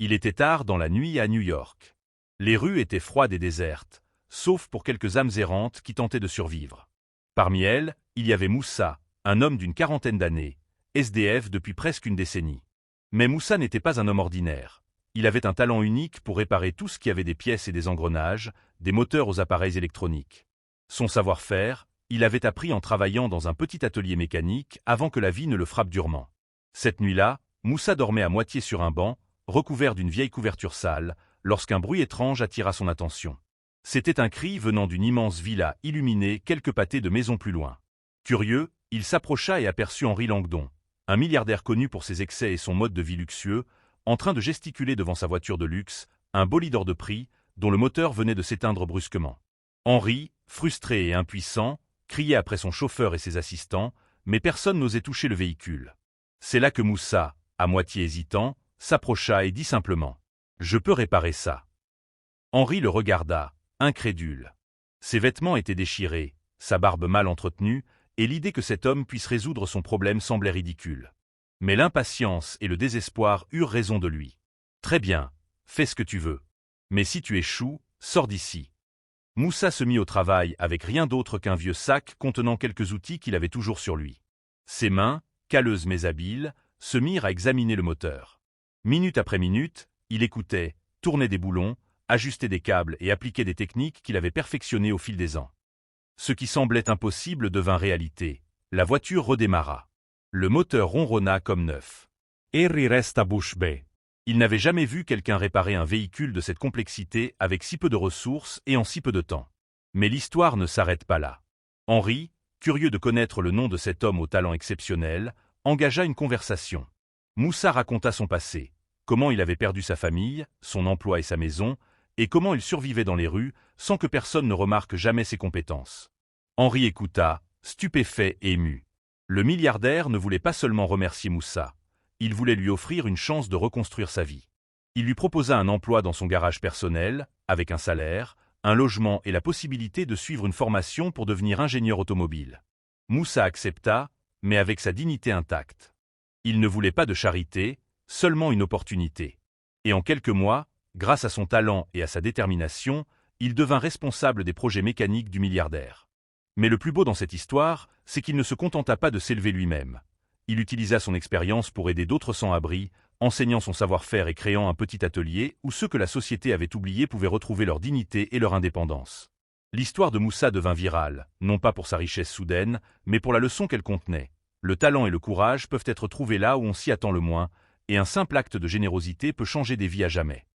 Il était tard dans la nuit à New York. Les rues étaient froides et désertes, sauf pour quelques âmes errantes qui tentaient de survivre. Parmi elles, il y avait Moussa, un homme d'une quarantaine d'années, SDF depuis presque une décennie. Mais Moussa n'était pas un homme ordinaire. Il avait un talent unique pour réparer tout ce qui avait des pièces et des engrenages, des moteurs aux appareils électroniques. Son savoir-faire, il avait appris en travaillant dans un petit atelier mécanique avant que la vie ne le frappe durement. Cette nuit-là, Moussa dormait à moitié sur un banc, recouvert d'une vieille couverture sale, lorsqu'un bruit étrange attira son attention. C'était un cri venant d'une immense villa illuminée quelques pâtés de maisons plus loin. Curieux, il s'approcha et aperçut Henri Langdon, un milliardaire connu pour ses excès et son mode de vie luxueux, en train de gesticuler devant sa voiture de luxe, un bolide hors de prix, dont le moteur venait de s'éteindre brusquement. Henri, frustré et impuissant, criait après son chauffeur et ses assistants, mais personne n'osait toucher le véhicule. C'est là que Moussa, à moitié hésitant, s'approcha et dit simplement « Je peux réparer ça ». Henri le regarda, incrédule. Ses vêtements étaient déchirés, sa barbe mal entretenue, et l'idée que cet homme puisse résoudre son problème semblait ridicule. Mais l'impatience et le désespoir eurent raison de lui. « Très bien, fais ce que tu veux. Mais si tu échoues, sors d'ici. » Moussa se mit au travail avec rien d'autre qu'un vieux sac contenant quelques outils qu'il avait toujours sur lui. Ses mains, calleuses mais habiles, se mirent à examiner le moteur. Minute après minute, il écoutait, tournait des boulons, ajustait des câbles et appliquait des techniques qu'il avait perfectionnées au fil des ans. Ce qui semblait impossible devint réalité. La voiture redémarra. Le moteur ronronna comme neuf. Henri resta bouche bée. Il n'avait jamais vu quelqu'un réparer un véhicule de cette complexité avec si peu de ressources et en si peu de temps. Mais l'histoire ne s'arrête pas là. Henri, curieux de connaître le nom de cet homme au talent exceptionnel, engagea une conversation. Moussa raconta son passé, comment il avait perdu sa famille, son emploi et sa maison, et comment il survivait dans les rues sans que personne ne remarque jamais ses compétences. Henri écouta, stupéfait et ému. Le milliardaire ne voulait pas seulement remercier Moussa. Il voulait lui offrir une chance de reconstruire sa vie. Il lui proposa un emploi dans son garage personnel, avec un salaire, un logement et la possibilité de suivre une formation pour devenir ingénieur automobile. Moussa accepta, mais avec sa dignité intacte. Il ne voulait pas de charité, seulement une opportunité. Et en quelques mois, grâce à son talent et à sa détermination, il devint responsable des projets mécaniques du milliardaire. Mais le plus beau dans cette histoire, c'est qu'il ne se contenta pas de s'élever lui-même. Il utilisa son expérience pour aider d'autres sans-abri, enseignant son savoir-faire et créant un petit atelier où ceux que la société avait oubliés pouvaient retrouver leur dignité et leur indépendance. L'histoire de Moussa devint virale, non pas pour sa richesse soudaine, mais pour la leçon qu'elle contenait. Le talent et le courage peuvent être trouvés là où on s'y attend le moins, et un simple acte de générosité peut changer des vies à jamais.